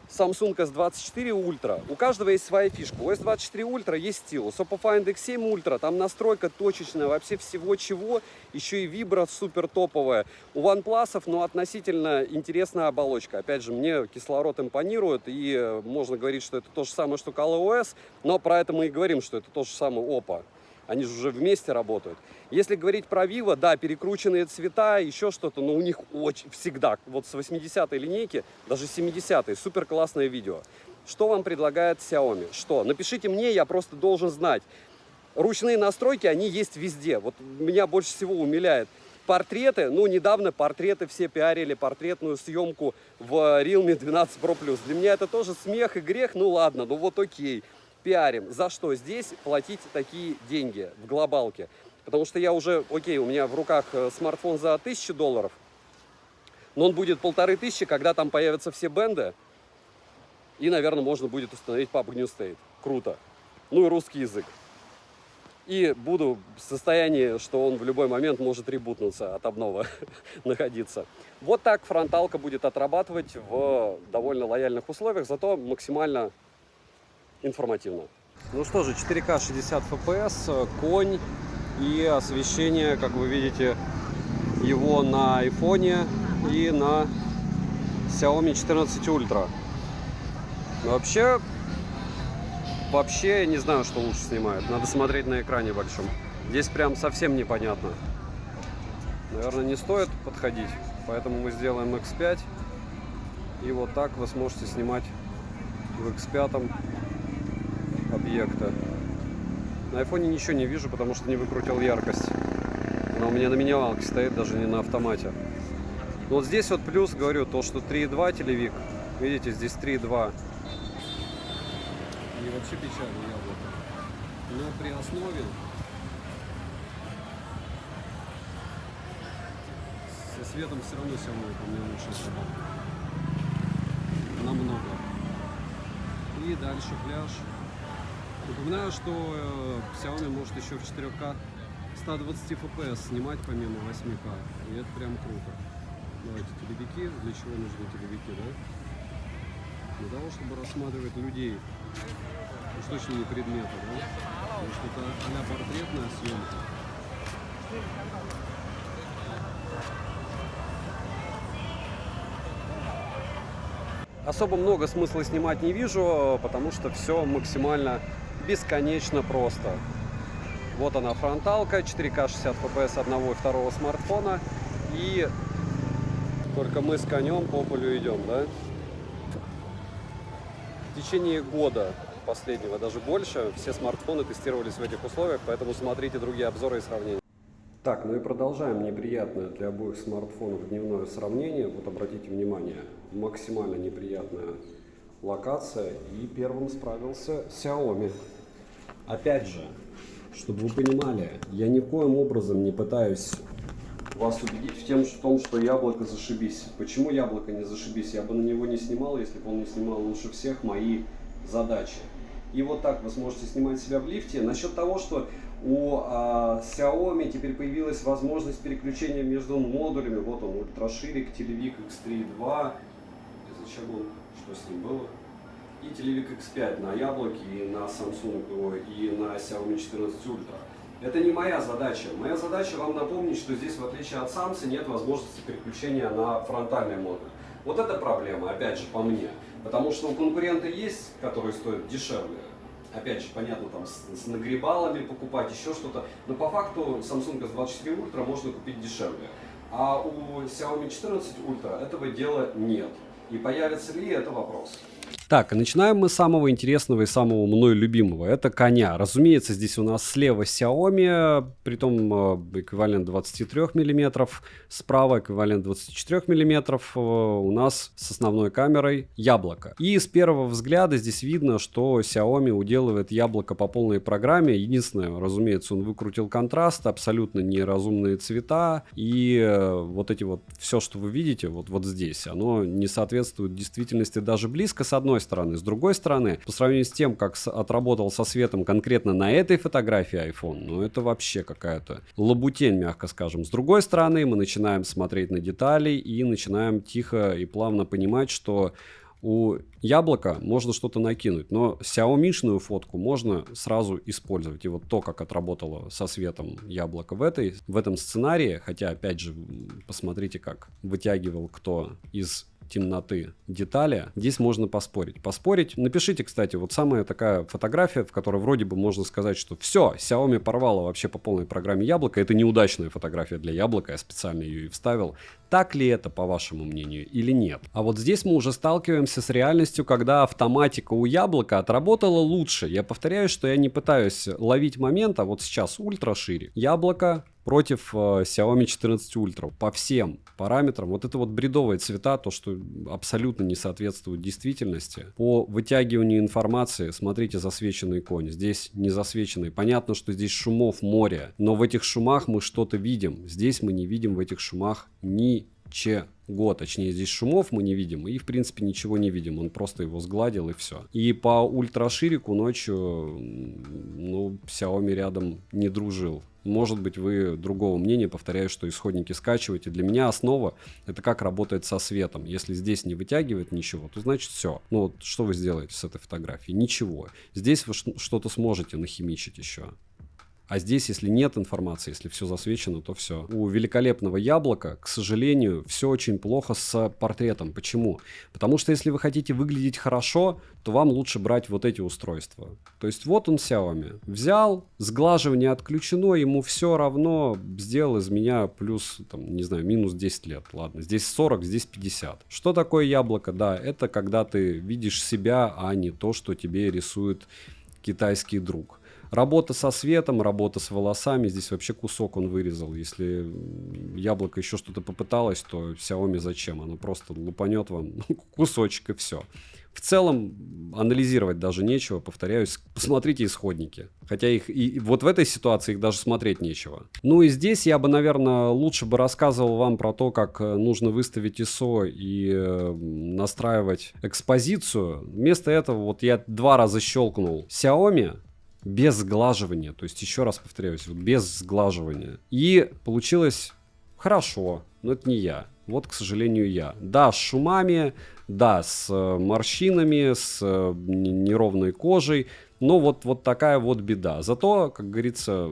Samsung S24 Ultra? У каждого есть своя фишка. У S24 Ultra есть стилус. Oppo Find X7 Ultra, там настройка точечная, вообще всего чего. Еще и вибра супер топовая. У OnePlus, ну, относительно интересная оболочка. Опять же, мне кислород импонирует, и можно говорить, что это то же самое, что ColorOS, но про это мы и говорим, что это то же самое Oppo. Они же уже вместе работают. Если говорить про Vivo, да, перекрученные цвета, еще что-то, но у них очень всегда, вот с 80-й линейки, даже 70-й, супер классное видео. Что вам предлагает Xiaomi? Что? Напишите мне, я просто должен знать. Ручные настройки, они есть везде. Вот меня больше всего умиляет. Портреты, ну, недавно портреты все пиарили, портретную съемку в Realme 12 Pro Plus. Для меня это тоже смех и грех, ну ладно, ну вот окей. Пиарим. За что здесь платить такие деньги в глобалке? Потому что я уже, окей, у меня в руках смартфон за $1000, но он будет 1500, когда там появятся все бенды, и, наверное, можно будет установить PUBG New State. Круто. Ну и русский язык. И буду в состоянии, что он в любой момент может ребутнуться от обнова находиться. Вот так фронталка будет отрабатывать в довольно лояльных условиях, зато максимально информативно. Ну что же, 4К 60 FPS, конь и освещение, как вы видите, его на айфоне и на Xiaomi 14 Ultra. Вообще я не знаю, что лучше снимает. Надо смотреть на экране большом. Здесь прям совсем непонятно. Наверное, не стоит подходить. Поэтому мы сделаем X5. И вот так вы сможете снимать в X5 объекты. На айфоне ничего не вижу, потому что не выкрутил яркость. Она у меня на минималке стоит, даже не на автомате. Но вот здесь вот плюс, говорю, то, что 3.2 телевик. Видите, здесь 3.2. И вообще печально яблоко. Но при основе со светом все равно Xiaomi по мне лучше сработает. Намного. И дальше пляж. Напоминаю, что Xiaomi может еще в 4К 120 FPS снимать помимо 8К. И это прям круто. Давайте телевики. Для чего нужны телевики, да? Для того, чтобы рассматривать людей. Уж точно не предметы, да? Потому что это а-ля портретная съемка. Особо много смысла снимать не вижу, потому что все максимально бесконечно просто. Вот она фронталка, 4К 60 FPS одного и второго смартфона. И только мы с конем по полю идем, да? В течение года последнего, даже больше, все смартфоны тестировались в этих условиях, поэтому смотрите другие обзоры и сравнения. Так, ну и продолжаем неприятное для обоих смартфонов дневное сравнение. Вот обратите внимание, максимально неприятная локация, и первым справился Xiaomi. Опять же, чтобы вы понимали, я ни в коем образом не пытаюсь вас убедить в том, что яблоко зашибись. Почему яблоко не зашибись? Я бы на него не снимал, если бы он не снимал лучше всех мои задачи. И вот так вы сможете снимать себя в лифте. Насчет того, что у Xiaomi теперь появилась возможность переключения между модулями. Вот он, ультраширик, телевик X3.2. Зачем он? Что с ним было? И телевик X5 на яблоке, и на Samsung, и на Xiaomi 14 Ultra. Это не моя задача. Моя задача вам напомнить, что здесь, в отличие от Samsung, нет возможности переключения на фронтальный модуль. Вот это проблема, опять же, по мне. Потому что у конкурента есть, которые стоят дешевле. Опять же, понятно, там с нагребалами покупать, еще что-то. Но по факту Samsung S24 Ultra можно купить дешевле. А у Xiaomi 14 Ultra этого дела нет. И появится ли, это вопрос. Так, и начинаем мы с самого интересного и самого мной любимого. Это коня. Разумеется, здесь у нас слева Xiaomi, притом эквивалент 23 мм, справа эквивалент 24 мм, у нас с основной камерой яблоко. И с первого взгляда здесь видно, что Xiaomi уделывает яблоко по полной программе. Единственное, разумеется, он выкрутил контраст, абсолютно неразумные цвета, и вот эти вот, все, что вы видите вот здесь, оно не соответствует действительности даже близко, с одной стороны. С другой стороны, по сравнению с тем, как отработал со светом конкретно на этой фотографии iPhone, ну это вообще какая-то лабутень, мягко скажем. С другой стороны, мы начинаем смотреть на детали и начинаем тихо и плавно понимать, что у яблока можно что-то накинуть, но Xiaomi-шную фотку можно сразу использовать. И вот то, как отработало со светом яблоко в этом сценарии, хотя, опять же, посмотрите, как вытягивал кто из темноты детали, здесь можно поспорить. Напишите, кстати, вот самая такая фотография, в которой вроде бы можно сказать, что все, Xiaomi порвала вообще по полной программе яблоко. Это неудачная фотография для яблока, я специально ее и вставил. Так ли это, по вашему мнению, или нет? А вот здесь мы уже сталкиваемся с реальностью, когда автоматика у яблока отработала лучше. Я повторяю, что я не пытаюсь ловить момент, а вот сейчас ультраширик. Яблоко против Xiaomi 14 Ultra по всем параметрам. Вот это вот бредовые цвета, то, что абсолютно не соответствует действительности. По вытягиванию информации, смотрите, засвеченный конь. Здесь не засвеченный. Понятно, что здесь шумов море, но в этих шумах мы что-то видим. Здесь мы не видим в этих шумах ничего. Точнее, здесь шумов мы не видим и, в принципе, ничего не видим. Он просто его сгладил и все. И по ультраширику ночью, ну, Xiaomi рядом не дружил. Может быть, вы другого мнения, повторяю, что исходники скачиваете. Для меня основа — это как работает со светом. Если здесь не вытягивает ничего, то значит все. Ну вот что вы сделаете с этой фотографией? Ничего. Здесь вы что-то сможете нахимичить еще. А здесь, если нет информации, если все засвечено, то все. У великолепного яблока, к сожалению, все очень плохо с портретом. Почему? Потому что если вы хотите выглядеть хорошо, то вам лучше брать вот эти устройства. То есть вот он Xiaomi. Взял, сглаживание отключено, ему все равно сделал из меня плюс, там, не знаю, минус 10 лет. Ладно, здесь 40, здесь 50. Что такое яблоко? Да, это когда ты видишь себя, а не то, что тебе рисует китайский друг. Работа со светом, работа с волосами. Здесь вообще кусок он вырезал. Если яблоко еще что-то попыталось, то Xiaomi зачем? Оно просто лупанет вам кусочек и все. В целом анализировать даже нечего. Повторяюсь, посмотрите исходники. Хотя их и вот в этой ситуации их даже смотреть нечего. Ну и здесь я бы, наверное, лучше бы рассказывал вам про то, как нужно выставить ISO и настраивать экспозицию. Вместо этого вот я 2 раза щелкнул Xiaomi. Без сглаживания, то есть еще раз повторяюсь, вот без сглаживания. И получилось хорошо, но это не я. Вот, к сожалению, я. Да, с шумами, да, с морщинами, с неровной кожей, но вот такая вот беда. Зато, как говорится,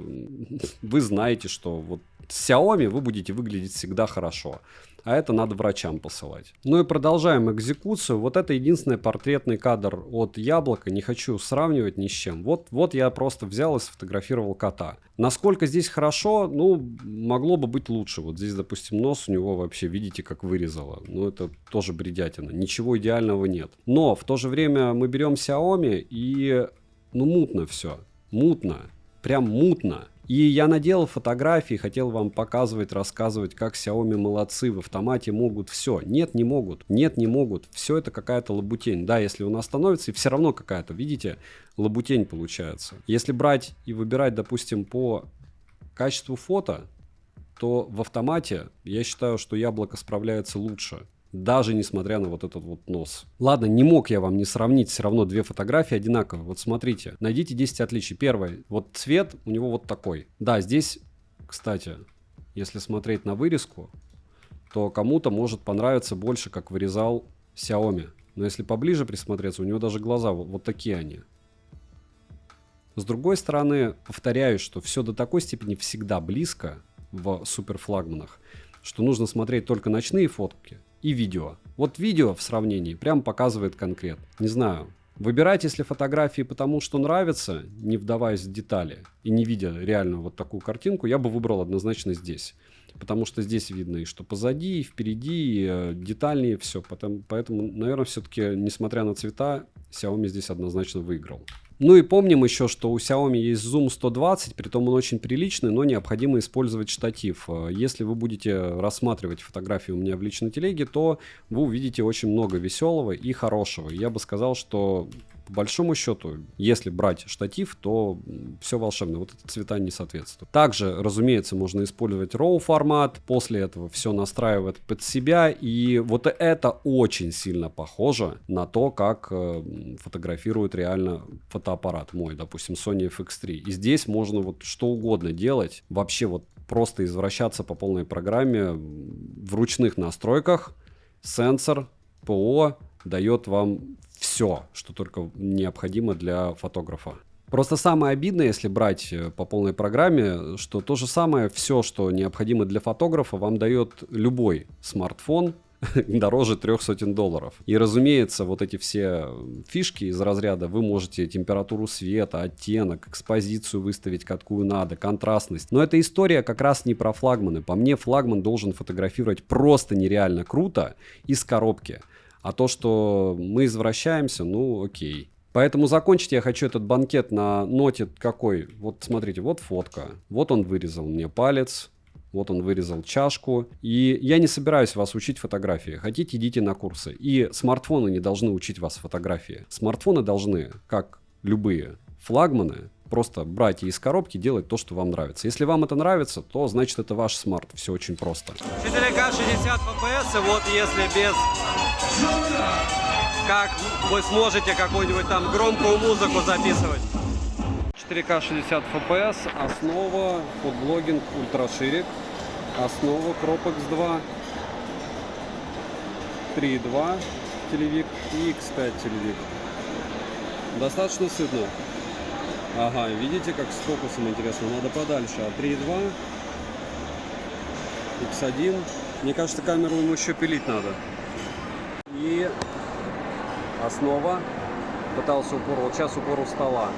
вы знаете, что вот с Xiaomi вы будете выглядеть всегда хорошо. А это надо врачам посылать. Ну и продолжаем экзекуцию. Вот это единственный портретный кадр от яблока. Не хочу сравнивать ни с чем. Вот я просто взял и сфотографировал кота. Насколько здесь хорошо? Ну, могло бы быть лучше. Вот здесь, допустим, нос у него вообще, видите, как вырезало. Ну, это тоже бредятина. Ничего идеального нет. Но в то же время мы берем Xiaomi и... Ну, мутно все. Мутно. Прям мутно. И я наделал фотографии, хотел вам показывать, рассказывать, как Xiaomi молодцы, в автомате могут все. Нет, не могут. Нет, не могут. Все это какая-то лабутень. Да, если он остановится, и все равно какая-то, видите, лабутень получается. Если брать и выбирать, допустим, по качеству фото, то в автомате я считаю, что яблоко справляется лучше. Даже несмотря на вот этот вот нос. Ладно, не мог я вам не сравнить, все равно 2 фотографии одинаковые. Вот смотрите, найдите 10 отличий. Первое, вот цвет у него вот такой. Да, здесь, кстати, если смотреть на вырезку, то кому-то может понравиться больше, как вырезал Xiaomi. Но если поближе присмотреться, у него даже глаза вот такие они. С другой стороны, повторяю, что все до такой степени всегда близко в суперфлагманах, что нужно смотреть только ночные фотки и видео. Вот видео в сравнении прям показывает конкретно. Не знаю, выбирать, если фотографии потому, что нравится, не вдаваясь в детали и не видя реально вот такую картинку, я бы выбрал однозначно здесь. Потому что здесь видно и что позади, и впереди, и детальнее все. Поэтому, наверное, все-таки, несмотря на цвета, Xiaomi здесь однозначно выиграл. Ну и помним еще, что у Xiaomi есть зум 120, притом он очень приличный, но необходимо использовать штатив. Если вы будете рассматривать фотографии у меня в личной телеге, то вы увидите очень много веселого и хорошего. Я бы сказал, что по большому счету, если брать штатив, то все волшебно. Вот эти цвета не соответствуют. Также, разумеется, можно использовать RAW формат. После этого все настраивает под себя. И вот это очень сильно похоже на то, как фотографирует реально фотоаппарат мой, допустим, Sony FX3. И здесь можно вот что угодно делать. Вообще вот просто извращаться по полной программе в ручных настройках. Сенсор, ПО дает вам все, что только необходимо для фотографа. Просто самое обидное, если брать по полной программе, что то же самое, все, что необходимо для фотографа, вам дает любой смартфон дороже $300. И, разумеется, вот эти все фишки из разряда вы можете температуру света, оттенок, экспозицию выставить какую надо, контрастность. Но эта история как раз не про флагманы. По мне, флагман должен фотографировать просто нереально круто из коробки. А то, что мы извращаемся, ну окей. Поэтому закончить я хочу этот банкет на ноте какой. Вот смотрите, вот фотка. Вот он вырезал мне палец. Вот он вырезал чашку. И я не собираюсь вас учить фотографии. Хотите, идите на курсы. И смартфоны не должны учить вас фотографии. Смартфоны должны, как любые флагманы, просто брать из коробки, делать то, что вам нравится. Если вам это нравится, то значит это ваш смарт. Все очень просто. 4К 60 FPS, и вот если без... Как вы сможете какую-нибудь там громкую музыку записывать. 4К 60 FPS, основа, фотблогинг, ультраширик, основа Crop X2, 3.2 телевик и X5 телевик. Достаточно сытно. Ага, видите, как с фокусом интересно. Надо подальше. А 3.2, X1. Мне кажется, камеру ему еще пилить надо. И основа. Пытался упор. Вот сейчас упор у стола.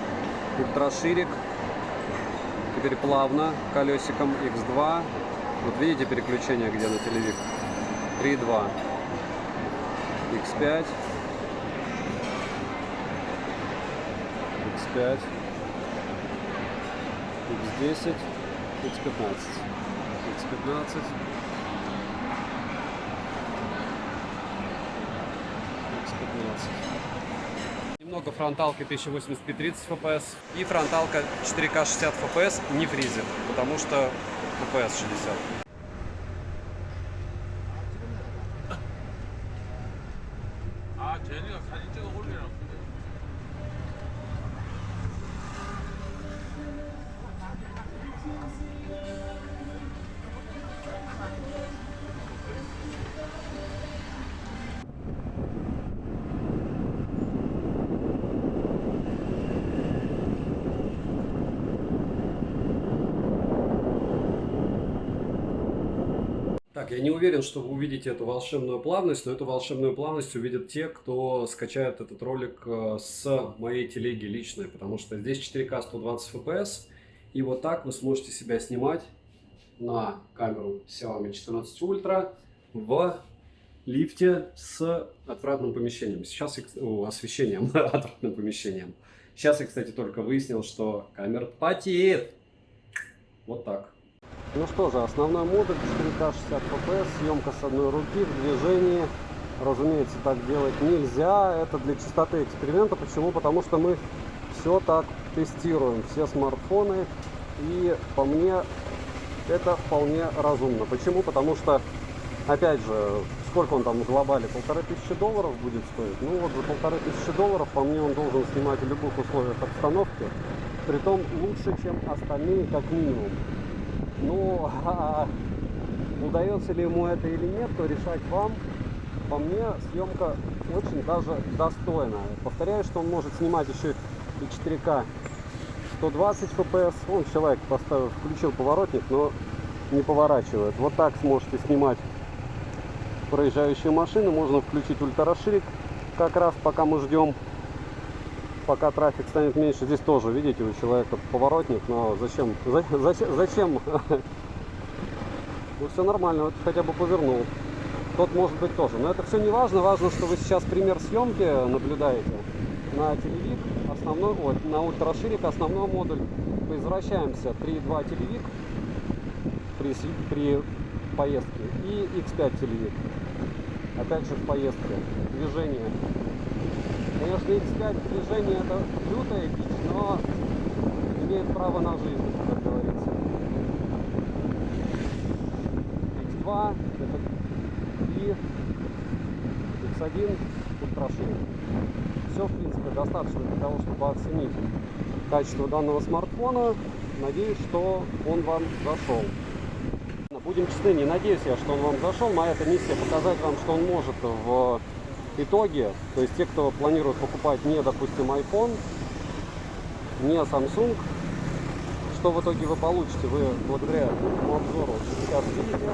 Ультраширик. Теперь плавно колесиком X2. Вот видите переключение, где на телевик. 3.2. X5. X5. X10. X15. X15. Немного фронталки 1080p 30 fps и фронталка 4К 60 fps не фризит, потому что fps 60. 쟤네가 사진 찍어 올리라고. Так, я не уверен, что вы увидите эту волшебную плавность, но эту волшебную плавность увидят те, кто скачает этот ролик с моей телеги личной, потому что здесь 4К 120 FPS, и вот так вы сможете себя снимать на камеру Xiaomi 14 Ultra в лифте с отвратным помещением. Сейчас освещением, отвратным помещением. Сейчас я, кстати, только выяснил, что камера потеет. Вот так. Ну что же, основной модуль 4К 60 FPS, съемка с одной руки в движении. Разумеется, так делать нельзя. Это для чистоты эксперимента. Почему? Потому что мы все так тестируем, все смартфоны. И по мне это вполне разумно. Почему? Потому что, опять же, сколько он там в глобале? $1500 будет стоить? Ну вот за $1500, по мне, он должен снимать в любых условиях обстановки. Притом лучше, чем остальные, как минимум. Ну, удается ли ему это или нет, то решать вам. По мне, съемка очень даже достойная. Повторяю, что он может снимать еще и 4К 120 FPS. Он человек поставил, включил поворотник, но не поворачивает. Вот так сможете снимать проезжающие машины. Можно включить ультраширик как раз, пока мы ждем, пока трафик станет меньше. Здесь тоже, видите, у человека поворотник, но зачем? Зачем? Ну, все нормально, вот хотя бы повернул. Тот может быть тоже. Но это все не важно. Важно, что вы сейчас пример съемки наблюдаете на телевик, основной, на ультраширик, основной модуль. Возвращаемся, 3.2 телевик при поездке и X5 телевик. Опять же в поездке. Движение. Конечно, X5 движение это лютая дичь, но имеет право на жизнь, как говорится. X2 это и X1 ультраширик. Все, в принципе, достаточно для того, чтобы оценить качество данного смартфона. Надеюсь, что он вам зашел. Будем честны, не надеюсь я, что он вам зашел. Моя-то миссия показать вам, что он может в итоге. То есть те, кто планирует покупать не, допустим, iPhone, не Samsung, что в итоге вы получите? Вы благодаря этому обзору сейчас видите,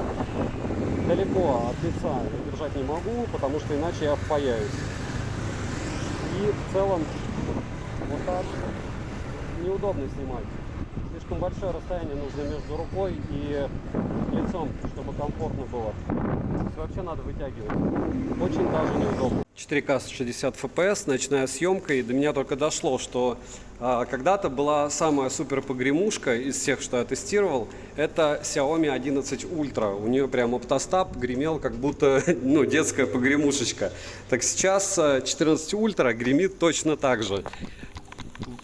далеко от лица я держать не могу, потому что иначе я впаяюсь. И в целом вот так неудобно снимать. Слишком большое расстояние нужно между рукой и лицом, чтобы комфортно было. Здесь вообще надо вытягивать. Очень даже неудобно. 4К 60 FPS, ночная съемка, и до меня только дошло, что когда-то была самая супер погремушка из всех, что я тестировал, это Xiaomi 11 Ultra. У нее прям оптостап гремел, как будто детская погремушечка. Так сейчас 14 Ultra гремит точно так же.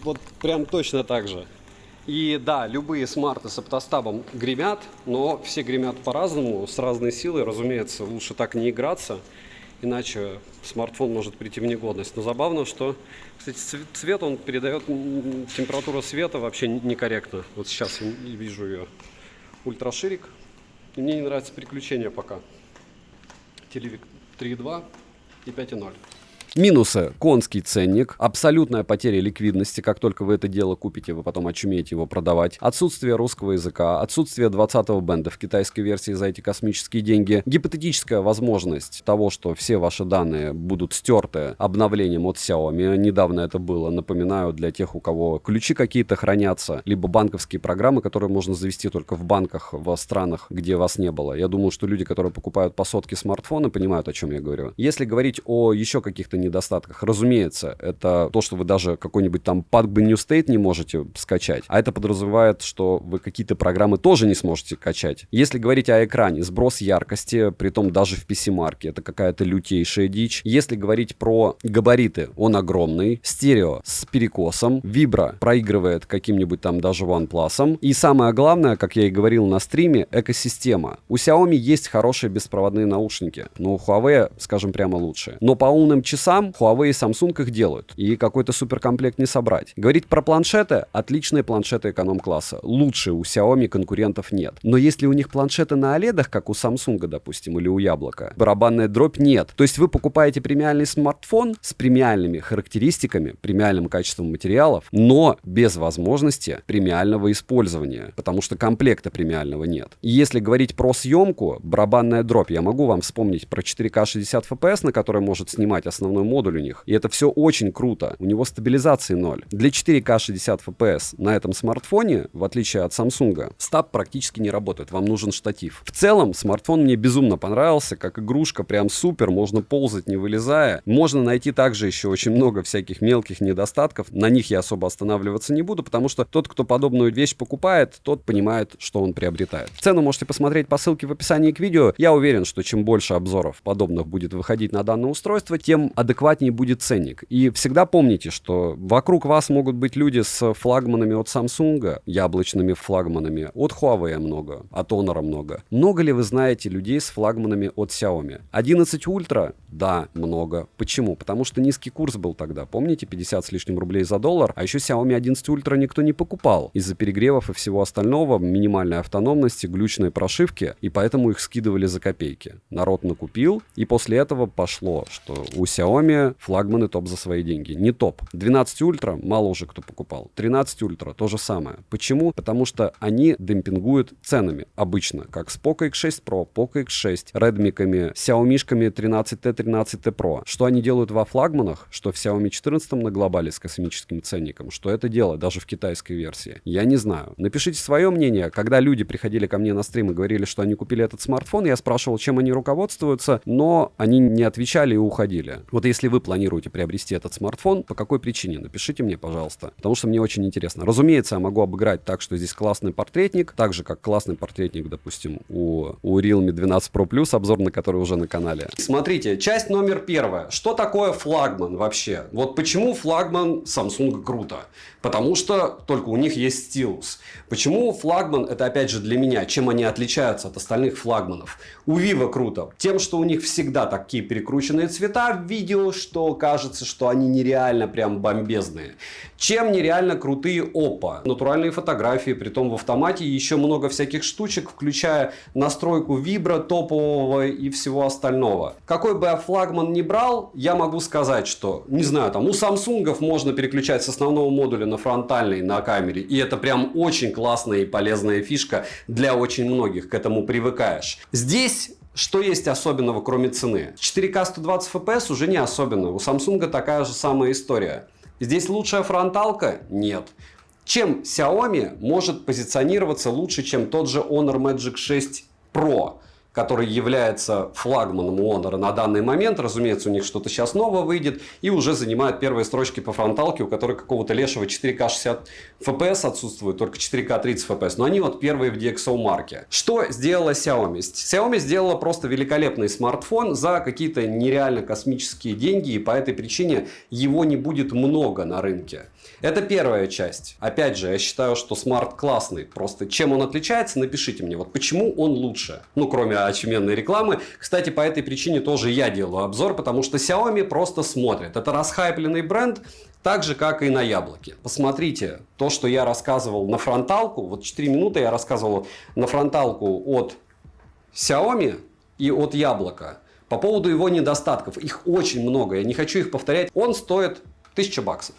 Вот прям точно так же. И да, любые смарты с оптостабом гремят, но все гремят по-разному, с разной силой. Разумеется, лучше так не играться, иначе смартфон может прийти в негодность. Но забавно, что, кстати, цвет он передает, температура света вообще некорректно. Вот сейчас я вижу ее ультраширик, и мне не нравится переключение пока. Телевик 3.2 и 5.0. Минусы. Конский ценник, абсолютная потеря ликвидности, как только вы это дело купите, вы потом очумеете его продавать, отсутствие русского языка, отсутствие 20-го бенда в китайской версии за эти космические деньги, гипотетическая возможность того, что все ваши данные будут стерты обновлением от Xiaomi. Недавно это было, напоминаю, для тех, у кого ключи какие-то хранятся, либо банковские программы, которые можно завести только в банках в странах, где вас не было. Я думаю, что люди, которые покупают по сотке смартфоны, понимают, о чем я говорю. Если говорить о еще каких-то недостатках, разумеется, это то, что вы даже какой-нибудь там PUBG New State не можете скачать, а это подразумевает, что вы какие-то программы тоже не сможете качать. Если говорить о экране, сброс яркости, притом даже в PC-марке, это какая-то лютейшая дичь. Если говорить про габариты, он огромный, стерео с перекосом, вибро проигрывает каким-нибудь там даже OnePlus. И самое главное, как я и говорил на стриме, экосистема. У Xiaomi есть хорошие беспроводные наушники, но у Huawei, скажем прямо, лучше. Но по умным часам Huawei и Samsung их делают, и какой-то суперкомплект не собрать. Говорить про планшеты, отличные планшеты эконом-класса. Лучше у Xiaomi конкурентов нет. Но если у них планшеты на OLED, как у Samsung, допустим, или у Яблока, барабанная дробь нет. То есть вы покупаете премиальный смартфон с премиальными характеристиками, премиальным качеством материалов, но без возможности премиального использования, потому что комплекта премиального нет. И если говорить про съемку, барабанная дробь, я могу вам вспомнить про 4К 60 FPS, на которой может снимать основной модуль у них. И это все очень круто. У него стабилизации 0. Для 4К 60 FPS на этом смартфоне, в отличие от Samsung, стаб практически не работает. Вам нужен штатив. В целом, смартфон мне безумно понравился. Как игрушка, прям супер. Можно ползать, не вылезая. Можно найти также еще очень много всяких мелких недостатков. На них я особо останавливаться не буду, потому что тот, кто подобную вещь покупает, тот понимает, что он приобретает. Цену можете посмотреть по ссылке в описании к видео. Я уверен, что чем больше обзоров подобных будет выходить на данное устройство, тем адекватнее будет ценник. И всегда помните, что вокруг вас могут быть люди с флагманами от Samsung, яблочными флагманами, от Huawei много, от Honor много. Много ли вы знаете людей с флагманами от Xiaomi? 11 Ultra? Да, много. Почему? Потому что низкий курс был тогда. Помните, 50 с лишним рублей за доллар? А еще Xiaomi 11 Ultra никто не покупал. Из-за перегревов и всего остального, минимальной автономности, глючной прошивки, и поэтому их скидывали за копейки. Народ накупил, и после этого пошло, что у Xiaomi флагманы топ за свои деньги. Не топ. 12 Ультра мало уже кто покупал. 13 Ультра то же самое. Почему? Потому что они демпингуют ценами. Обычно. Как с Poco X6 Pro, Poco X6, Redmi-ками, Xiaomi-шками 13T, 13T Pro. Что они делают во флагманах? Что в Xiaomi 14 на глобале с космическим ценником? Что это дело даже в китайской версии? Я не знаю. Напишите свое мнение. Когда люди приходили ко мне на стрим и говорили, что они купили этот смартфон, я спрашивал, чем они руководствуются, но они не отвечали и уходили. Вот если вы планируете приобрести этот смартфон, по какой причине? Напишите мне, пожалуйста, потому что мне очень интересно. Разумеется, я могу обыграть так, что здесь классный портретник, так же, как классный портретник, допустим, у Realme 12 Pro Plus, обзор на который уже на канале. Смотрите, часть номер первая. Что такое флагман вообще? Вот почему флагман Samsung круто? Потому что только у них есть стилус. Почему флагман, это опять же для меня, чем они отличаются от остальных флагманов? У Vivo круто тем, что у них всегда такие перекрученные цвета в видео, что кажется, что они нереально прям бомбезные. Чем нереально крутые Oppo. Натуральные фотографии, притом в автомате еще много всяких штучек, включая настройку вибро топового и всего остального. Какой бы я флагман ни брал, я могу сказать, что, не знаю, там у Samsung можно переключать с основного модуля на фронтальный на камере, и это прям очень классная и полезная фишка для очень многих, к этому привыкаешь. Здесь что есть особенного, кроме цены? 4К 120 FPS уже не особенно. У Samsung такая же самая история. Здесь лучшая фронталка? Нет. Чем Xiaomi может позиционироваться лучше, чем тот же Honor Magic 6 Pro, который является флагманом у Honor на данный момент. Разумеется, у них что-то сейчас новое выйдет. И уже занимает первые строчки по фронталке, у которой какого-то лешего 4К 60 FPS отсутствует, только 4К 30 FPS. Но они вот первые в DxO марке. Что сделала Xiaomi? Xiaomi сделала просто великолепный смартфон за какие-то нереально космические деньги. И по этой причине его не будет много на рынке. Это первая часть. Опять же, я считаю, что смарт классный. Просто чем он отличается, напишите мне. Вот почему он лучше. Ну, кроме очуменной рекламы. Кстати, по этой причине тоже я делаю обзор, потому что Xiaomi просто смотрит. Это расхайпленный бренд, так же, как и на яблоке. Посмотрите, то, что я рассказывал на фронталку. Вот 4 минуты я рассказывал на фронталку от Xiaomi и от яблока. По поводу его недостатков. Их очень много. Я не хочу их повторять. Он стоит 1000 баксов.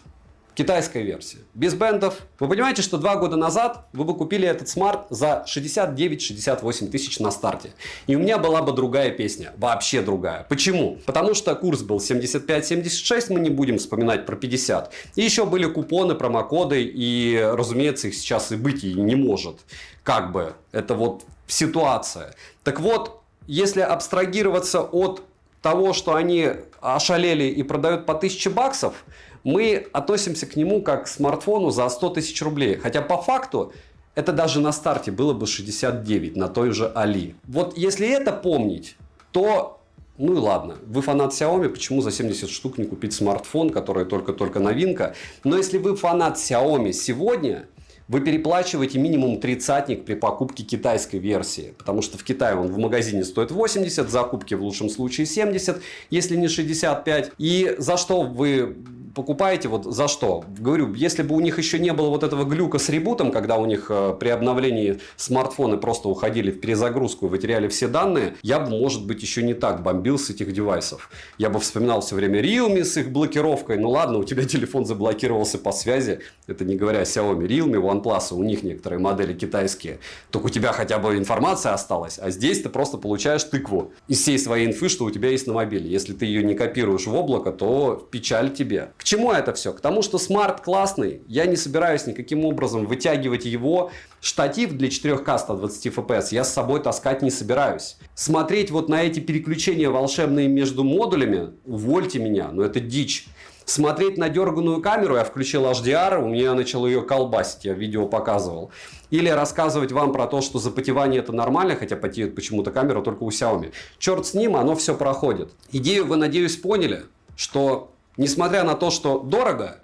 Китайская версия. Без бендов. Вы понимаете, что 2 года назад вы бы купили этот смарт за 69-68 тысяч на старте. И у меня была бы другая песня. Вообще другая. Почему? Потому что курс был 75-76, мы не будем вспоминать про 50. И еще были купоны, промокоды. И, разумеется, их сейчас и быть и не может. Как бы. Это вот ситуация. Так вот, если абстрагироваться от того, что они ошалели и продают по 1000 баксов, мы относимся к нему как к смартфону за 100 тысяч рублей. Хотя по факту это даже на старте было бы 69 на той же Али. Вот если это помнить, то ну и ладно. Вы фанат Xiaomi, почему за 70 штук не купить смартфон, который только-только новинка? Но если вы фанат Xiaomi сегодня, вы переплачиваете минимум 30-ник при покупке китайской версии. Потому что в Китае он в магазине стоит 80, в закупке в лучшем случае 70, если не 65. И за что вы покупаете, вот за что? Говорю, если бы у них еще не было вот этого глюка с ребутом, когда у них при обновлении смартфоны просто уходили в перезагрузку и вы теряли все данные, я бы, может быть, еще не так бомбил с этих девайсов. Я бы вспоминал все время Realme с их блокировкой. Ну ладно, у тебя телефон заблокировался по связи. Это не говоря о Xiaomi, Realme, OnePlus, у них некоторые модели китайские. Только у тебя хотя бы информация осталась. А здесь ты просто получаешь тыкву из всей своей инфы, что у тебя есть на мобиле. Если ты ее не копируешь в облако, то печаль тебе. К чему это все? К тому, что смарт классный. Я не собираюсь никаким образом вытягивать его. Штатив для 4К 120 FPS я с собой таскать не собираюсь. Смотреть вот на эти переключения волшебные между модулями, увольте меня, но это дичь. Смотреть на дерганую камеру, я включил HDR, у меня начало ее колбасить, я видео показывал. Или рассказывать вам про то, что запотевание это нормально, хотя потеет почему-то камера только у Xiaomi. Черт с ним, оно все проходит. Идею вы, надеюсь, поняли, что несмотря на то, что дорого,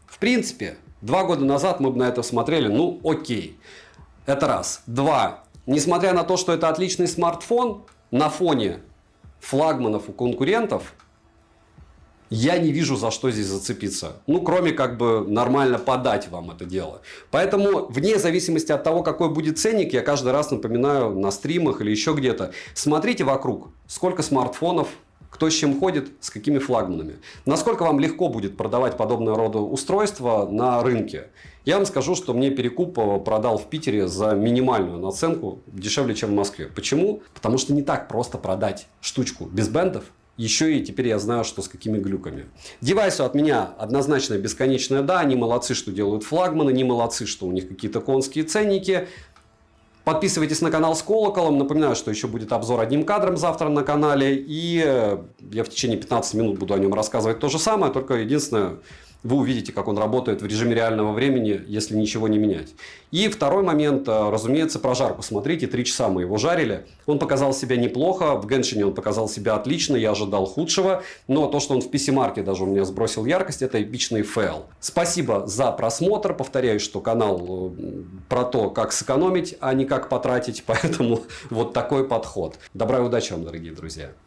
в принципе, 2 года назад мы бы на это смотрели, ну окей. Это раз. 2. Несмотря на то, что это отличный смартфон, на фоне флагманов у конкурентов, я не вижу, за что здесь зацепиться. Ну, кроме как бы нормально подать вам это дело. Поэтому, вне зависимости от того, какой будет ценник, я каждый раз напоминаю на стримах или еще где-то, смотрите вокруг, сколько смартфонов, кто с чем ходит, с какими флагманами. Насколько вам легко будет продавать подобного рода устройства на рынке. Я вам скажу, что мне перекуп продал в Питере за минимальную наценку, дешевле, чем в Москве. Почему? Потому что не так просто продать штучку без бендов. Еще и теперь я знаю, что с какими глюками. Девайсу от меня однозначно бесконечное да. Они молодцы, что делают флагманы. Не молодцы, что у них какие-то конские ценники. Подписывайтесь на канал с колоколом. Напоминаю, что еще будет обзор одним кадром завтра на канале. И я в течение 15 минут буду о нем рассказывать то же самое. Только единственное, вы увидите, как он работает в режиме реального времени, если ничего не менять. И второй момент, разумеется, прожарку. Смотрите, 3 часа мы его жарили. Он показал себя неплохо. В Геншине он показал себя отлично. Я ожидал худшего. Но то, что он в PC-марке даже у меня сбросил яркость, это эпичный фейл. Спасибо за просмотр. Повторяю, что канал про то, как сэкономить, а не как потратить. Поэтому вот такой подход. Добра и удачи вам, дорогие друзья.